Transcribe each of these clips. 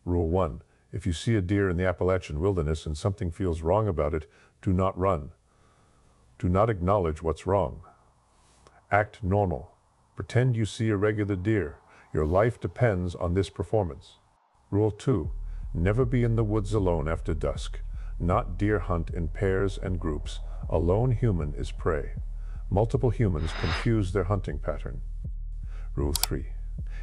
Rule 1. If you see a deer in the Appalachian wilderness and something feels wrong about it, do not run. Do not acknowledge what's wrong. Act normal. Pretend you see a regular deer. Your life depends on this performance. Rule 2. Never be in the woods alone after dusk. Not deer hunt in pairs and groups. A lone human is prey. Multiple humans confuse their hunting pattern. Rule 3.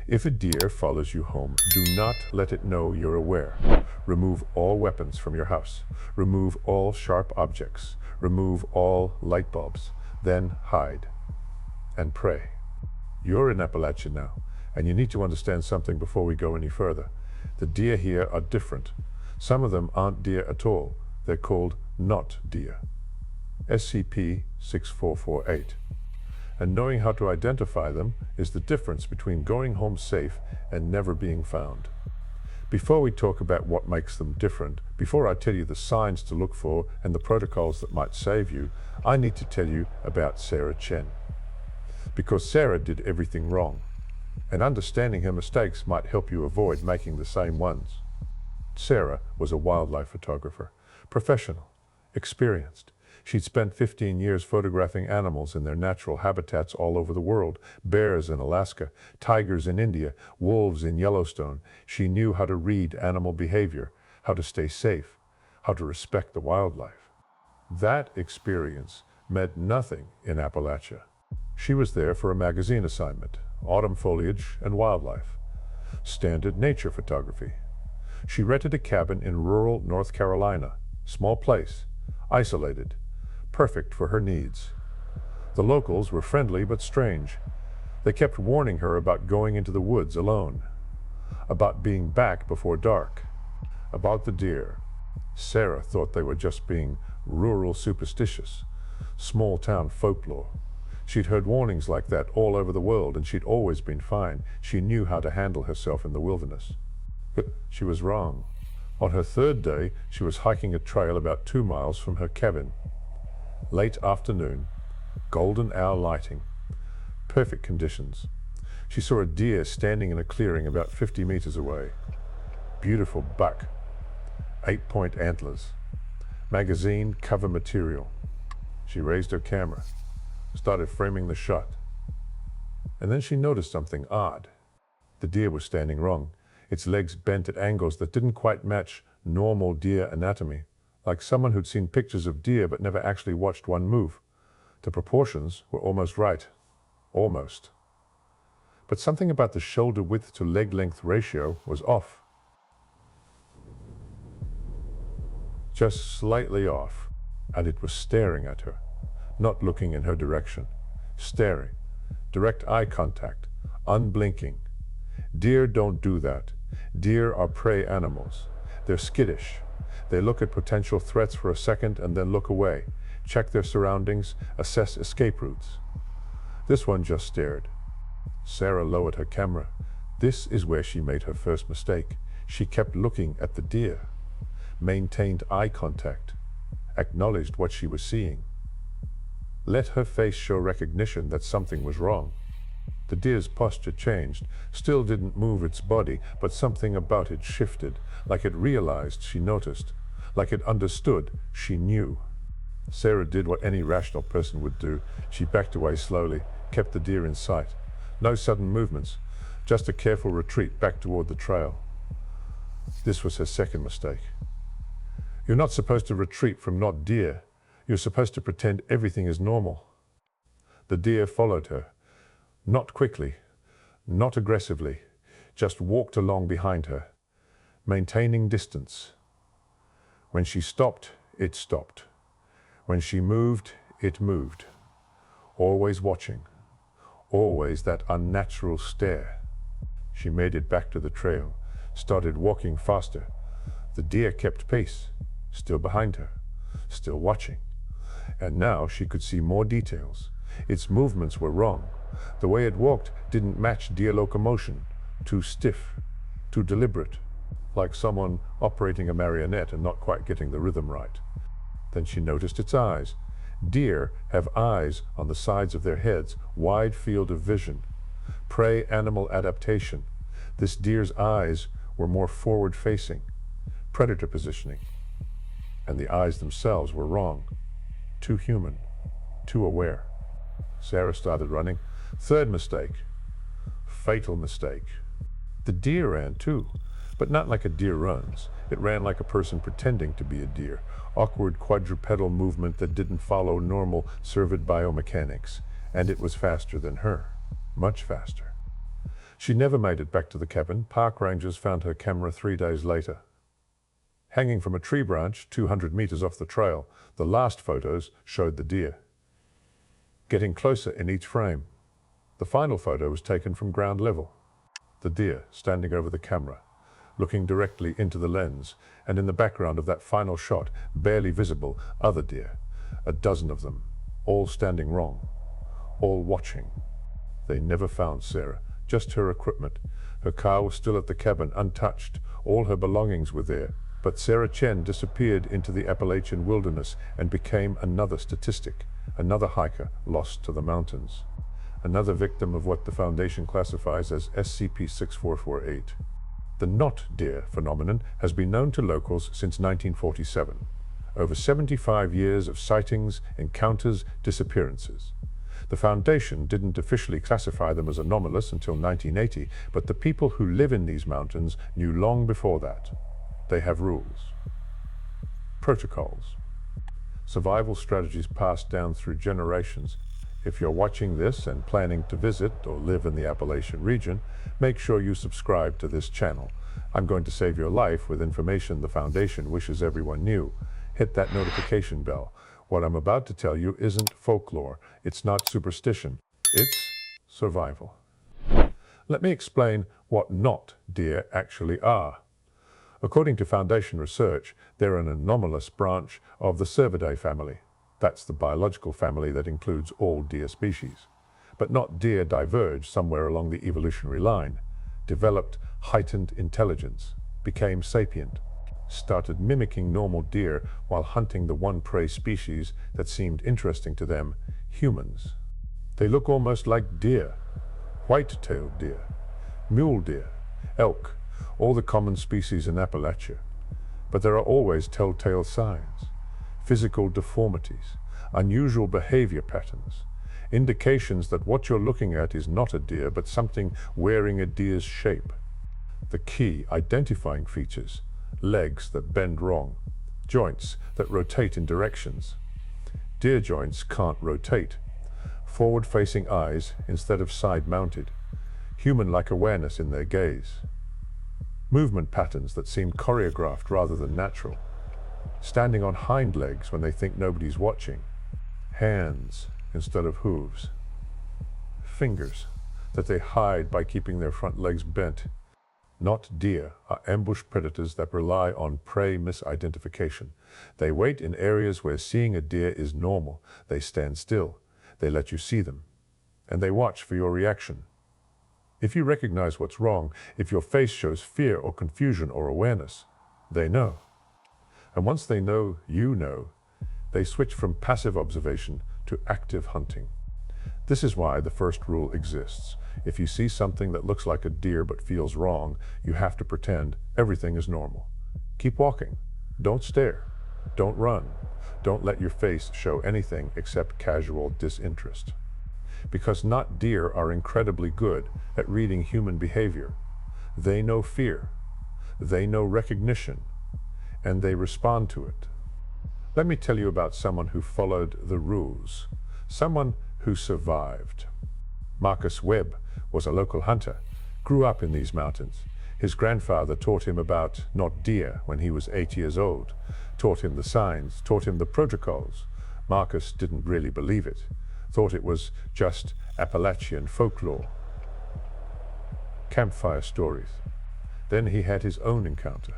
If a deer follows you home, do not let it know you're aware. Remove all weapons from your house. Remove all sharp objects. Remove all light bulbs. Then hide and pray. You're in Appalachia now, and you need to understand something before we go any further. The deer here are different. Some of them aren't deer at all. They're called not deer. SCP-6448. And knowing how to identify them is the difference between going home safe and never being found. Before we talk about what makes them different, before I tell you the signs to look for and the protocols that might save you, I need to tell you about Sarah Chen. Because Sarah did everything wrong, and understanding her mistakes might help you avoid making the same ones. Sarah was a wildlife photographer, professional, experienced. She'd spent 15 years photographing animals in their natural habitats all over the world: bears in Alaska, tigers in India, wolves in Yellowstone. She knew how to read animal behavior, how to stay safe, how to respect the wildlife. That experience meant nothing in Appalachia. She was there for a magazine assignment: autumn foliage and wildlife, standard nature photography. She rented a cabin in rural North Carolina, small place, isolated, perfect for her needs. The locals were friendly but strange. They kept warning her about going into the woods alone, about being back before dark, about the deer. Sarah thought they were just being rural superstitious, small-town folklore. She'd heard warnings like that all over the world, and she'd always been fine. She knew how to handle herself in the wilderness. But she was wrong. On her third day, she was hiking a trail about 2 miles from her cabin. Late afternoon, golden hour lighting, perfect conditions. She saw a deer standing in a clearing about 50 meters away. Beautiful buck, 8-point antlers, magazine cover material. She raised her camera, started framing the shot. And then she noticed something odd. The deer was standing wrong, its legs bent at angles that didn't quite match normal deer anatomy, like someone who'd seen pictures of deer but never actually watched one move. The proportions were almost right. Almost. But something about the shoulder width to leg length ratio was off. Just slightly off, and it was staring at her, not looking in her direction. Staring. Direct eye contact. Unblinking. Deer don't do that. Deer are prey animals. They're skittish. They look at potential threats for a second and then look away, check their surroundings, assess escape routes. This one just stared. Sarah lowered her camera. This is where she made her first mistake. She kept looking at the deer, maintained eye contact, acknowledged what she was seeing. Let her face show recognition that something was wrong. The deer's posture changed, still didn't move its body, but something about it shifted, like it realized she noticed, like it understood she knew. Sarah did what any rational person would do. She backed away slowly, kept the deer in sight. No sudden movements, just a careful retreat back toward the trail. This was her second mistake. You're not supposed to retreat from not deer. You're supposed to pretend everything is normal. The deer followed her. Not quickly, not aggressively, just walked along behind her, maintaining distance. When she stopped, it stopped. When she moved, it moved. Always watching, always that unnatural stare. She made it back to the trail, started walking faster. The deer kept pace, still behind her, still watching. And now she could see more details. Its movements were wrong. The way it walked didn't match deer locomotion. Too stiff, too deliberate, like someone operating a marionette and not quite getting the rhythm right. Then she noticed its eyes. Deer have eyes on the sides of their heads, wide field of vision. Prey animal adaptation. This deer's eyes were more forward-facing, predator positioning, and the eyes themselves were wrong, too human, too aware. Sarah started running. Third mistake, fatal mistake. The deer ran too, but not like a deer runs. It ran like a person pretending to be a deer, awkward quadrupedal movement that didn't follow normal cervid biomechanics, and it was faster than her, much faster. She never made it back to the cabin. Park rangers found her camera 3 days later. Hanging from a tree branch 200 meters off the trail, the last photos showed the deer, getting closer in each frame. The final photo was taken from ground level. The deer standing over the camera, looking directly into the lens, and in the background of that final shot, barely visible, other deer, a dozen of them, all standing wrong, all watching. They never found Sarah, just her equipment. Her car was still at the cabin, untouched. All her belongings were there. But Sarah Chen disappeared into the Appalachian wilderness and became another statistic, another hiker lost to the mountains, another victim of what the Foundation classifies as SCP-6448. The not deer phenomenon has been known to locals since 1947. Over 75 years of sightings, encounters, disappearances. The Foundation didn't officially classify them as anomalous until 1980, but the people who live in these mountains knew long before that. They have rules, protocols, survival strategies passed down through generations. If you're watching this and planning to visit or live in the Appalachian region, make sure you subscribe to this channel. I'm going to save your life with information the Foundation wishes everyone knew. Hit that notification bell. What I'm about to tell you isn't folklore. It's not superstition. It's survival. Let me explain what not deer actually are. According to Foundation research, they're an anomalous branch of the Cervidae family. That's the biological family that includes all deer species. But not deer diverged somewhere along the evolutionary line, developed heightened intelligence, became sapient, started mimicking normal deer while hunting the one prey species that seemed interesting to them, humans. They look almost like deer, white-tailed deer, mule deer, elk, all the common species in Appalachia. But there are always telltale signs, physical deformities, unusual behavior patterns, indications that what you're looking at is not a deer, but something wearing a deer's shape. The key identifying features: legs that bend wrong, joints that rotate in directions. Deer joints can't rotate. Forward-facing eyes instead of side-mounted. Human-like awareness in their gaze. Movement patterns that seem choreographed rather than natural. Standing on hind legs when they think nobody's watching. Hands instead of hooves. Fingers that they hide by keeping their front legs bent. Not deer are ambush predators that rely on prey misidentification. They wait in areas where seeing a deer is normal. They stand still. They let you see them. And they watch for your reaction. If you recognize what's wrong, if your face shows fear or confusion or awareness, they know. And once they know you know, they switch from passive observation to active hunting. This is why the first rule exists. If you see something that looks like a deer but feels wrong, you have to pretend everything is normal. Keep walking. Don't stare. Don't run. Don't let your face show anything except casual disinterest. Because not deer are incredibly good at reading human behavior. They know fear. They know recognition. And they respond to it. Let me tell you about someone who followed the rules. Someone who survived. Marcus Webb was a local hunter, grew up in these mountains. His grandfather taught him about not deer when he was 8 years old, taught him the signs, taught him the protocols. Marcus didn't really believe it, thought it was just Appalachian folklore. Campfire stories. Then he had his own encounter.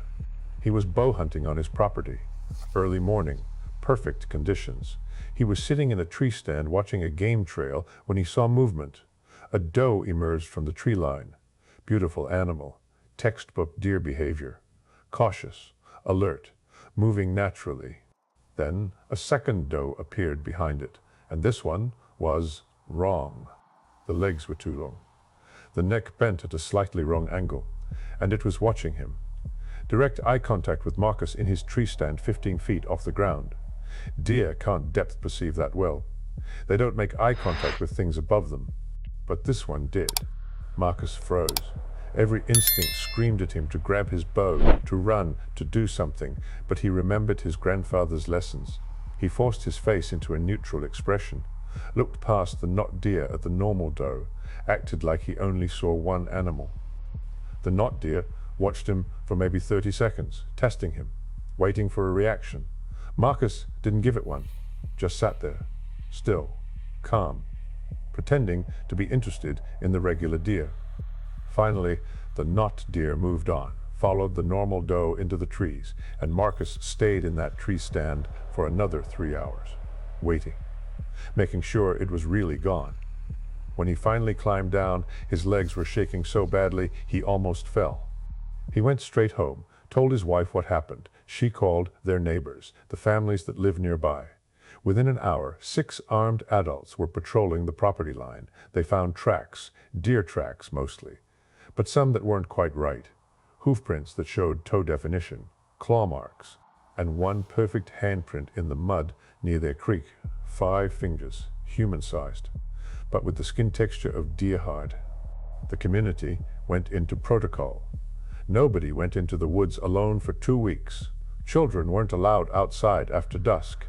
He was bow hunting on his property. Early morning, perfect conditions. He was sitting in a tree stand watching a game trail when he saw movement. A doe emerged from the tree line. Beautiful animal, textbook deer behavior. Cautious, alert, moving naturally. Then a second doe appeared behind it, and this one was wrong. The legs were too long. The neck bent at a slightly wrong angle. and it was watching him. Direct eye contact with Marcus in his tree stand 15 feet off the ground. Deer can't depth perceive that well. They don't make eye contact with things above them. But this one did. Marcus froze. Every instinct screamed at him to grab his bow, to run, to do something, but he remembered his grandfather's lessons. He forced his face into a neutral expression, looked past the not deer at the normal doe, acted like he only saw one animal. The not deer watched him for maybe 30 seconds, testing him, waiting for a reaction. Marcus didn't give it one, just sat there, still, calm, pretending to be interested in the regular deer. Finally, the not deer moved on, followed the normal doe into the trees, and Marcus stayed in that tree stand for another 3 hours, waiting, making sure it was really gone. When he finally climbed down, his legs were shaking so badly he almost fell. He went straight home, told his wife what happened. She called their neighbors, the families that lived nearby. Within an hour, 6 armed adults were patrolling the property line. They found tracks, deer tracks mostly, but some that weren't quite right. Hoof prints that showed toe definition, claw marks, and one perfect handprint in the mud near their creek. 5 fingers, human-sized, but with the skin texture of deer hide. The community went into protocol. Nobody went into the woods alone for 2 weeks. Children weren't allowed outside after dusk.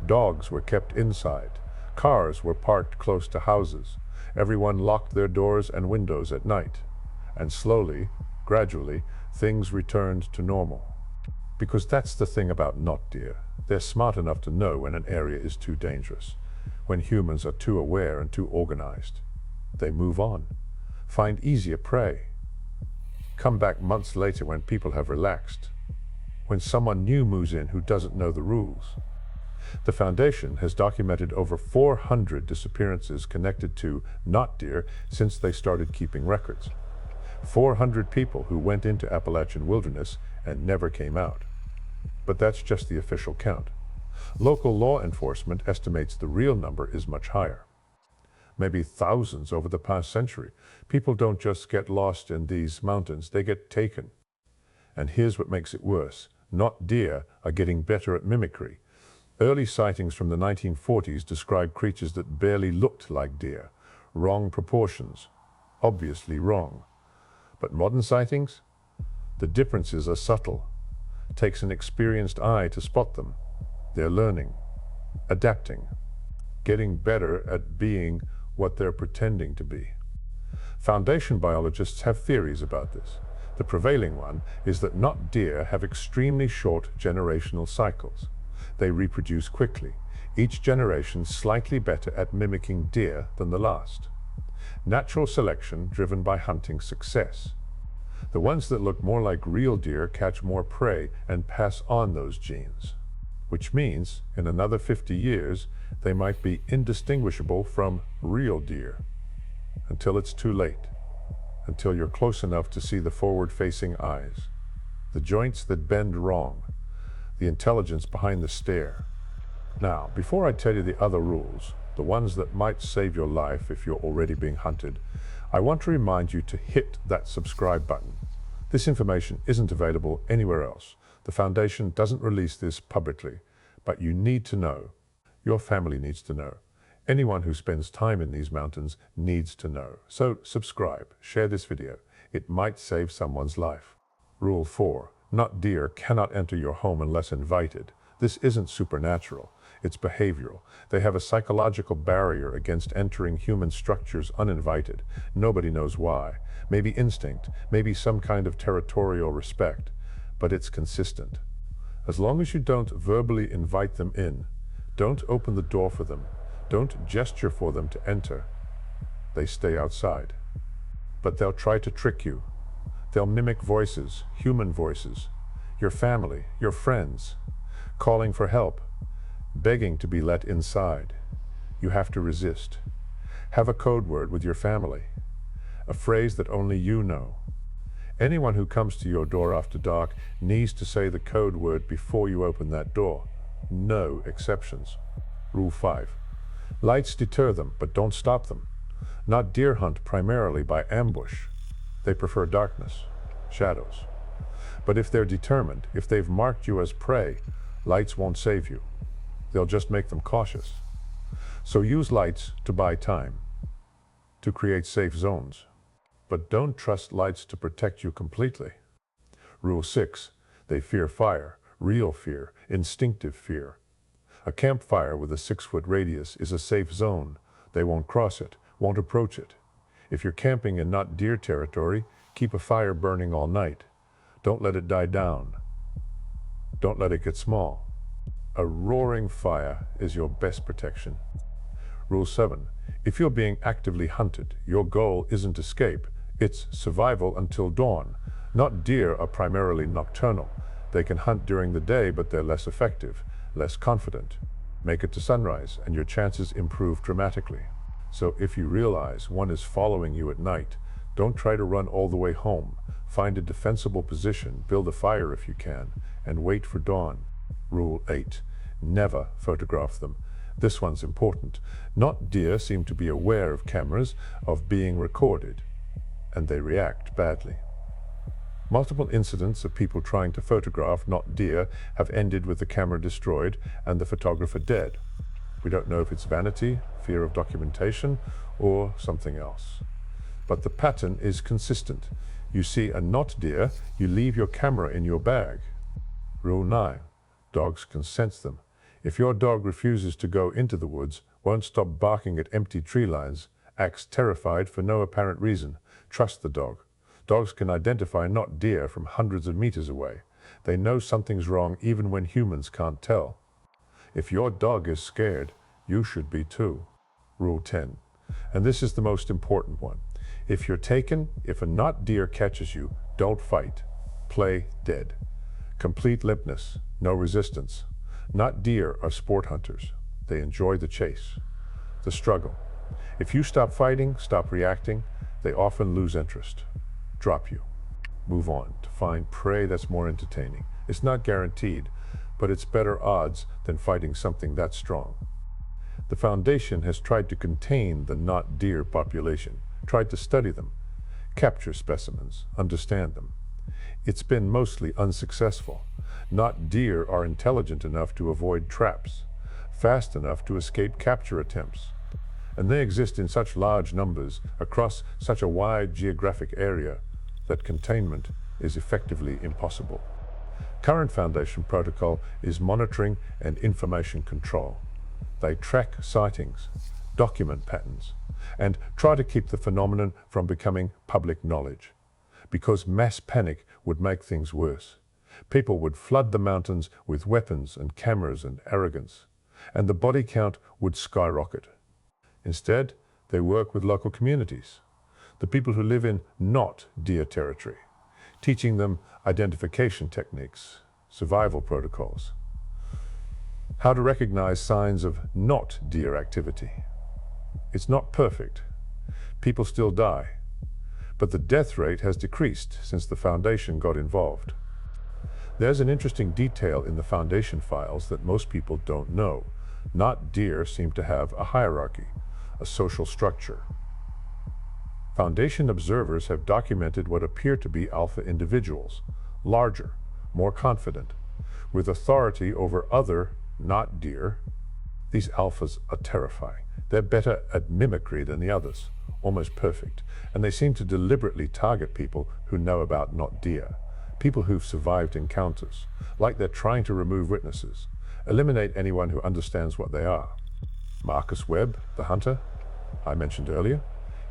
Dogs were kept inside. Cars were parked close to houses. Everyone locked their doors and windows at night. And slowly, gradually, things returned to normal. Because that's the thing about not deer. They're smart enough to know when an area is too dangerous, when humans are too aware and too organized. They move on, find easier prey, come back months later when people have relaxed, when someone new moves in who doesn't know the rules. The Foundation has documented over 400 disappearances connected to not deer since they started keeping records. 400 people who went into Appalachian wilderness and never came out. But that's just the official count. Local law enforcement estimates the real number is much higher. Maybe thousands over the past century. People don't just get lost in these mountains, they get taken. And here's what makes it worse. Not deer are getting better at mimicry. Early sightings from the 1940s described creatures that barely looked like deer. Wrong proportions. Obviously wrong. But modern sightings? The differences are subtle. It takes an experienced eye to spot them. They're learning, adapting, getting better at being what they're pretending to be. Foundation biologists have theories about this. The prevailing one is that not deer have extremely short generational cycles. They reproduce quickly, each generation slightly better at mimicking deer than the last. Natural selection driven by hunting success. The ones that look more like real deer catch more prey and pass on those genes. Which means, in another 50 years, they might be indistinguishable from real deer. Until it's too late. Until you're close enough to see the forward-facing eyes, the joints that bend wrong, the intelligence behind the stare. Now, before I tell you the other rules, the ones that might save your life if you're already being hunted, I want to remind you to hit that subscribe button. This information isn't available anywhere else. The Foundation doesn't release this publicly, but you need to know. Your family needs to know. Anyone who spends time in these mountains needs to know. So subscribe, share this video. It might save someone's life. Rule 4. Not deer cannot enter your home unless invited. This isn't supernatural. It's behavioral. They have a psychological barrier against entering human structures uninvited. Nobody knows why. Maybe instinct, maybe some kind of territorial respect, but it's consistent. As long as you don't verbally invite them in, don't open the door for them, don't gesture for them to enter, they stay outside. But they'll try to trick you. They'll mimic voices, human voices, your family, your friends, calling for help, begging to be let inside. You have to resist. Have a code word with your family, a phrase that only you know. Anyone who comes to your door after dark needs to say the code word before you open that door. No exceptions. Rule 5. Lights deter them, but don't stop them. Not deer hunt primarily by ambush. They prefer darkness. shadows. But if they're determined, if they've marked you as prey, lights won't save you. They'll just make them cautious. So use lights to buy time, to create safe zones. But don't trust lights to protect you completely. Rule 6. They fear fire, real fear, instinctive fear. A campfire with a 6-foot radius is a safe zone. They won't cross it, won't approach it. If you're camping in not deer territory, keep a fire burning all night. Don't let it die down. Don't let it get small. A roaring fire is your best protection. Rule 7. If you're being actively hunted, your goal isn't escape, it's survival until dawn. Not deer are primarily nocturnal. They can hunt during the day, but they're less effective, less confident. Make it to sunrise, and your chances improve dramatically. So if you realize one is following you at night, don't try to run all the way home. Find a defensible position, build a fire if you can, and wait for dawn. Rule 8. Never photograph them. This one's important. Not deer seem to be aware of cameras, of being recorded, and they react badly. Multiple incidents of people trying to photograph not deer have ended with the camera destroyed and the photographer dead. We don't know if it's vanity, fear of documentation, or something else. But the pattern is consistent. You see a not deer, you leave your camera in your bag. Rule 9. Dogs can sense them. If your dog refuses to go into the woods, won't stop barking at empty tree lines, acts terrified for no apparent reason, trust the dog. Dogs can identify not deer from hundreds of meters away. They know something's wrong even when humans can't tell. If your dog is scared, you should be too. Rule 10. And this is the most important one. If you're taken, if a not deer catches you, don't fight. Play dead. Complete limpness, no resistance. Not deer are sport hunters. They enjoy the chase, the struggle. If you stop fighting, stop reacting, they often lose interest. Drop you. Move on to find prey that's more entertaining. It's not guaranteed, but it's better odds than fighting something that strong. The Foundation has tried to contain the not deer population, tried to study them, capture specimens, understand them. It's been mostly unsuccessful. Not deer are intelligent enough to avoid traps, fast enough to escape capture attempts. And they exist in such large numbers across such a wide geographic area that containment is effectively impossible. Current Foundation protocol is monitoring and information control. They track sightings, document patterns, and try to keep the phenomenon from becoming public knowledge. Because mass panic would make things worse. People would flood the mountains with weapons and cameras and arrogance, and the body count would skyrocket. Instead, they work with local communities, the people who live in not deer territory, teaching them identification techniques, survival protocols, how to recognize signs of not deer activity. It's not perfect. People still die, but the death rate has decreased since the Foundation got involved. There's an interesting detail in the Foundation files that most people don't know. Not deer seem to have a hierarchy, a social structure. Foundation observers have documented what appear to be alpha individuals, larger, more confident, with authority over other not deer. These alphas are terrifying. They're better at mimicry than the others, almost perfect, and they seem to deliberately target people who know about not deer, people who've survived encounters, like they're trying to remove witnesses, eliminate anyone who understands what they are. Marcus Webb, the hunter I mentioned earlier,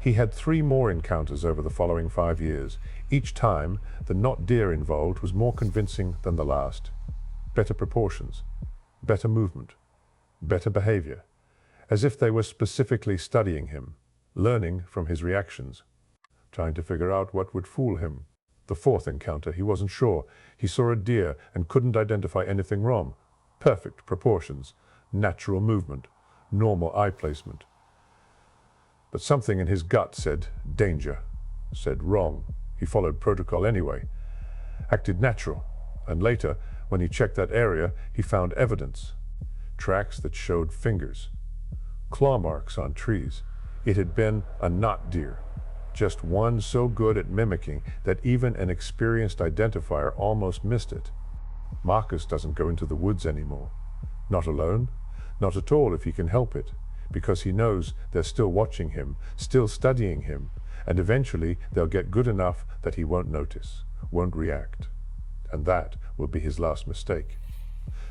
he had 3 more encounters over the following 5 years. Each time, the not deer involved was more convincing than the last. Better proportions, better movement, better behavior, as if they were specifically studying him, learning from his reactions, trying to figure out what would fool him. The 4th encounter, he wasn't sure. He saw a deer and couldn't identify anything wrong. Perfect proportions, natural movement, normal eye placement. But something in his gut said danger, said wrong. He followed protocol anyway, acted natural, and later, when he checked that area, he found evidence. Tracks that showed fingers, claw marks on trees. It had been a not deer, Just one so good at mimicking that even an experienced identifier almost missed it. Marcus doesn't go into the woods anymore. Not alone, not at all if he can help it, because he knows they're still watching him, still studying him, and eventually they'll get good enough that he won't notice, won't react. And that will be his last mistake.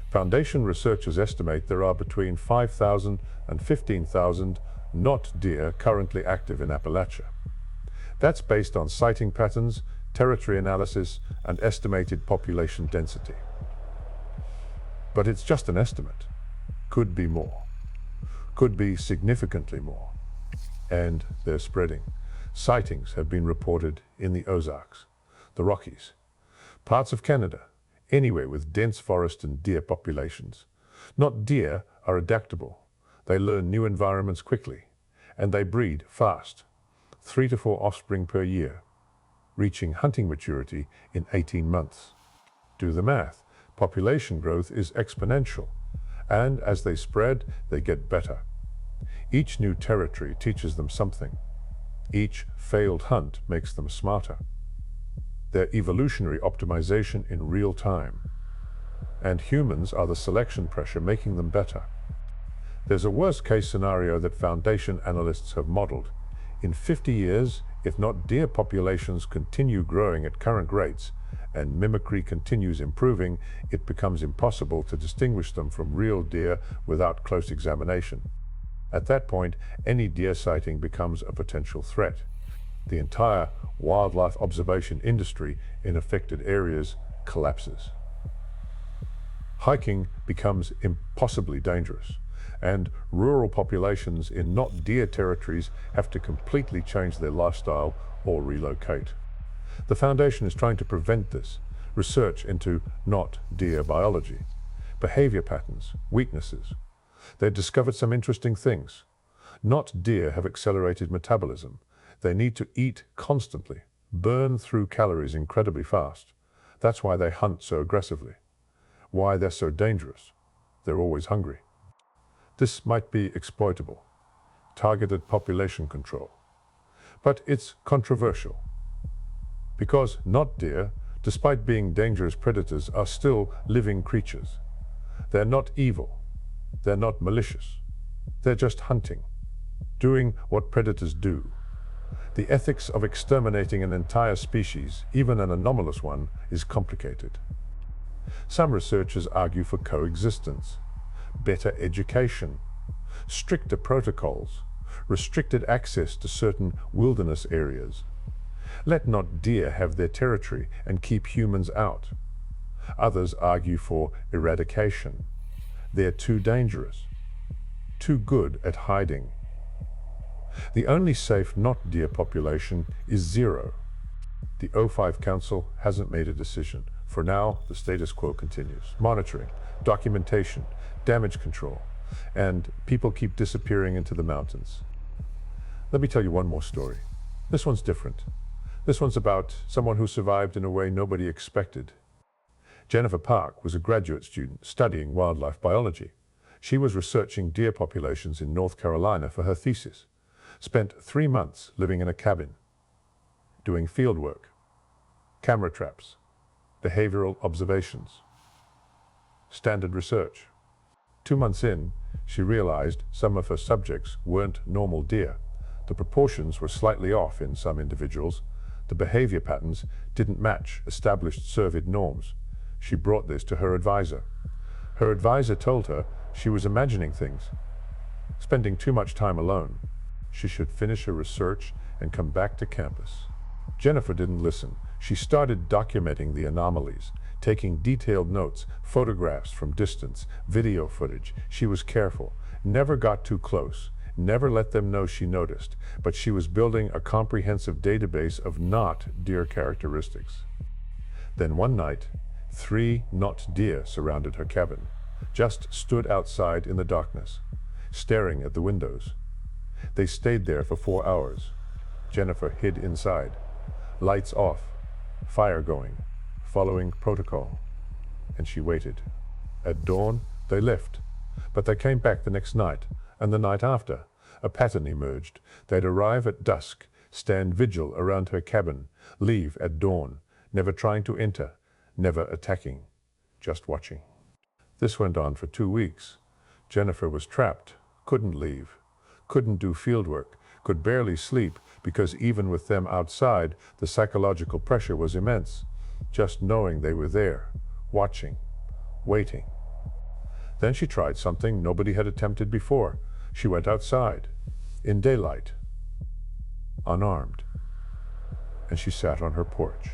Foundation researchers estimate there are between 5,000 and 15,000 not deer currently active in Appalachia. That's based on sighting patterns, territory analysis, and estimated population density. But it's just an estimate. Could be more. Could be significantly more. And they're spreading. Sightings have been reported in the Ozarks, the Rockies, parts of Canada, anywhere with dense forest and deer populations. Not deer are adaptable. They learn new environments quickly, and they breed fast, 3 to 4 offspring per year, reaching hunting maturity in 18 months. Do the math. Population growth is exponential, and as they spread, they get better. Each new territory teaches them something. Each failed hunt makes them smarter. Their evolutionary optimization in real time. And humans are the selection pressure making them better. There's a worst-case scenario that Foundation analysts have modeled. In 50 years, if not deer populations continue growing at current rates, and mimicry continues improving, it becomes impossible to distinguish them from real deer without close examination. At that point, any deer sighting becomes a potential threat. The entire wildlife observation industry in affected areas collapses. Hiking becomes impossibly dangerous, and rural populations in not deer territories have to completely change their lifestyle or relocate. The Foundation is trying to prevent this. Research into not deer biology, behavior patterns, weaknesses. They discovered some interesting things. Not deer have accelerated metabolism. They need to eat constantly, burn through calories incredibly fast. That's why they hunt so aggressively. Why they're so dangerous. They're always hungry. This might be exploitable, targeted population control. But it's controversial. Because not deer, despite being dangerous predators, are still living creatures. They're not evil. They're not malicious. They're just hunting, doing what predators do. The ethics of exterminating an entire species, even an anomalous one, is complicated. Some researchers argue for coexistence, better education, stricter protocols, restricted access to certain wilderness areas. Let not deer have their territory and keep humans out. Others argue for eradication. They're too dangerous, too good at hiding. The only safe not deer population is 0. The O5 Council hasn't made a decision. For now, the status quo continues. Monitoring, documentation, damage control, and people keep disappearing into the mountains. Let me tell you one more story. This one's different. This one's about someone who survived in a way nobody expected. Jennifer Park was a graduate student studying wildlife biology. She was researching deer populations in North Carolina for her thesis. Spent 3 months living in a cabin, doing field work, camera traps, behavioral observations, standard research. 2 months in, she realized some of her subjects weren't normal deer. The proportions were slightly off in some individuals. The behavior patterns didn't match established surveyed norms. She brought this to her advisor. Her advisor told her she was imagining things, spending too much time alone. She should finish her research and come back to campus. Jennifer didn't listen. She started documenting the anomalies, taking detailed notes, photographs from distance, video footage. She was careful, never got too close, never let them know she noticed, but she was building a comprehensive database of not deer characteristics. Then one night, 3 not deer surrounded her cabin, just stood outside in the darkness, staring at the windows. They stayed there for 4 hours. Jennifer hid inside, lights off, fire going, following protocol, and she waited. At dawn, they left, but they came back the next night, and the night after. A pattern emerged. They'd arrive at dusk, stand vigil around her cabin, leave at dawn, never trying to enter, never attacking, just watching. This went on for 2 weeks. Jennifer was trapped, couldn't leave, couldn't do fieldwork, could barely sleep because even with them outside, the psychological pressure was immense. Just knowing they were there, watching, waiting. Then she tried something nobody had attempted before. She went outside, in daylight, unarmed. And she sat on her porch,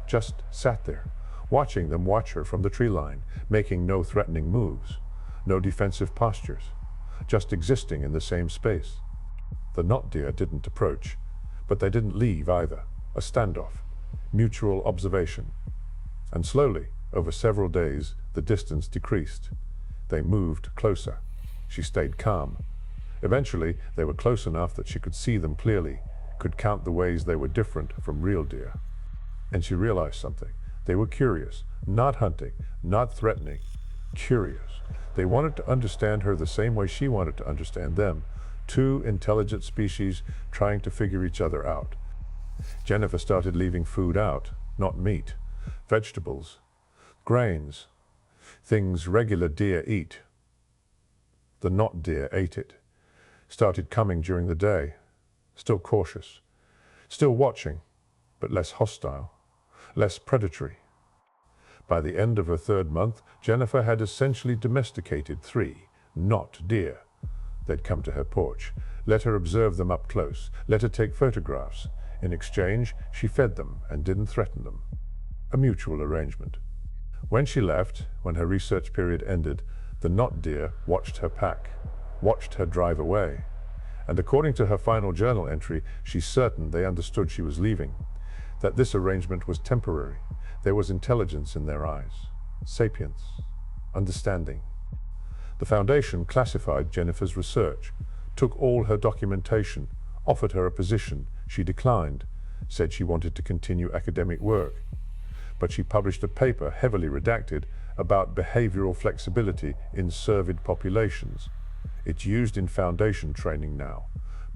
just sat there, watching them watch her from the tree line, making no threatening moves, no defensive postures, just existing in the same space. The not deer didn't approach, but they didn't leave either. A standoff, mutual observation. And slowly, over several days, the distance decreased. They moved closer. She stayed calm. Eventually, they were close enough that she could see them clearly, could count the ways they were different from real deer. And she realized something. They were curious, not hunting, not threatening, curious. They wanted to understand her the same way she wanted to understand them. Two intelligent species trying to figure each other out. Jennifer started leaving food out, not meat, vegetables, grains, things regular deer eat. The not deer ate it. Started coming during the day, still cautious, still watching, but less hostile, less predatory. By the end of her 3rd month, Jennifer had essentially domesticated 3 not deer. They'd come to her porch, let her observe them up close, let her take photographs. In exchange, she fed them and didn't threaten them. A mutual arrangement. When she left, when her research period ended, the not deer watched her pack, watched her drive away. And according to her final journal entry, she's certain they understood she was leaving, that this arrangement was temporary. There was intelligence in their eyes, sapience, understanding. The Foundation classified Jennifer's research, took all her documentation, offered her a position. She declined, said she wanted to continue academic work. But she published a paper, heavily redacted, about behavioral flexibility in cervid populations. It's used in Foundation training now.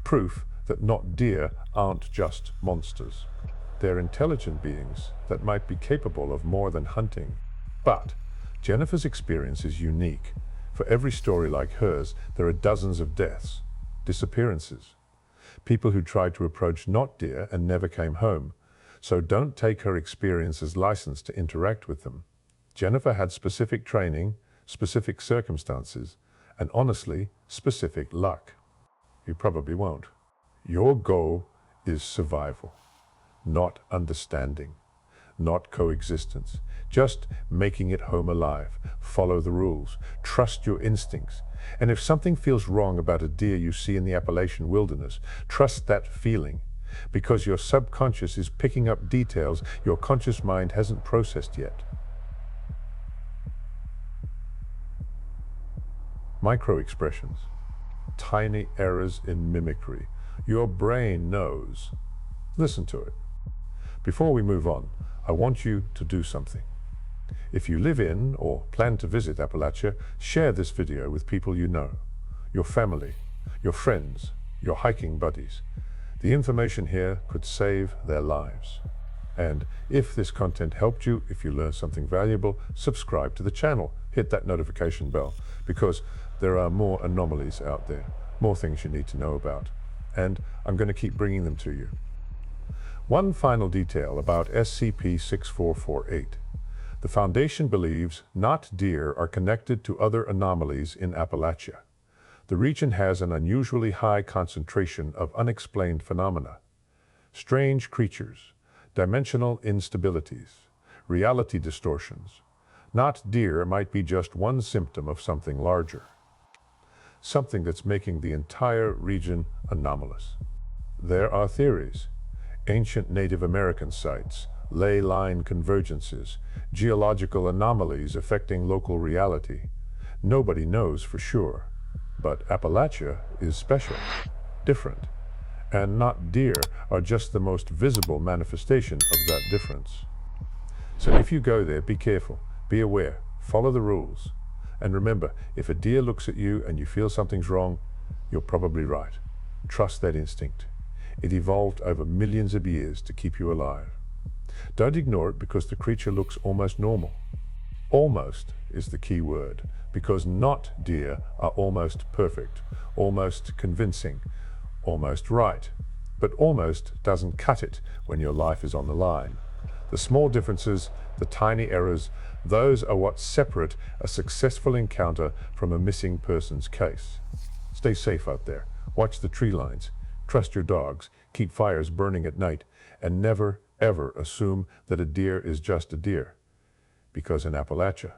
Proof that not deer aren't just monsters. They're intelligent beings that might be capable of more than hunting. But Jennifer's experience is unique. For every story like hers, there are dozens of deaths, disappearances. People who tried to approach not deer and never came home. So don't take her experience as license to interact with them. Jennifer had specific training, specific circumstances, and honestly, specific luck. You probably won't. Your goal is survival, not understanding, not coexistence. Just making it home alive. Follow the rules. Trust your instincts. And if something feels wrong about a deer you see in the Appalachian wilderness, trust that feeling. Because your subconscious is picking up details your conscious mind hasn't processed yet. Micro-expressions. Tiny errors in mimicry. Your brain knows. Listen to it. Before we move on, I want you to do something. If you live in or plan to visit Appalachia, share this video with people you know, your family, your friends, your hiking buddies. The information here could save their lives. And if this content helped you, if you learned something valuable, subscribe to the channel. Hit that notification bell, because there are more anomalies out there, more things you need to know about. And I'm going to keep bringing them to you. One final detail about SCP-6448. The Foundation believes not deer are connected to other anomalies in Appalachia. The region has an unusually high concentration of unexplained phenomena. Strange creatures, dimensional instabilities, reality distortions. Not deer might be just one symptom of something larger. Something that's making the entire region anomalous. There are theories. Ancient Native American sites, ley line convergences, geological anomalies affecting local reality. Nobody knows for sure. But Appalachia is special, different, and not deer are just the most visible manifestation of that difference. So if you go there, be careful, be aware, follow the rules. And remember, if a deer looks at you and you feel something's wrong, you're probably right. Trust that instinct. It evolved over millions of years to keep you alive. Don't ignore it because the creature looks almost normal. Almost is the key word, because not deer are almost perfect, almost convincing, almost right. But almost doesn't cut it when your life is on the line. The small differences, the tiny errors, those are what separate a successful encounter from a missing person's case. Stay safe out there. Watch the tree lines. Trust your dogs. Keep fires burning at night. And never, ever assume that a deer is just a deer. Because in Appalachia,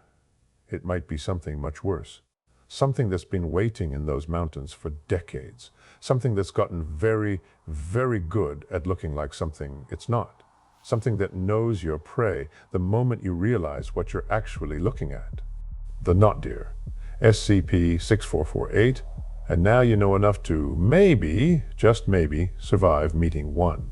it might be something much worse. Something that's been waiting in those mountains for decades. Something that's gotten very, very good at looking like something it's not. Something that knows your prey the moment you realize what you're actually looking at. The not deer, SCP-6448, and now you know enough to maybe, just maybe, survive meeting one.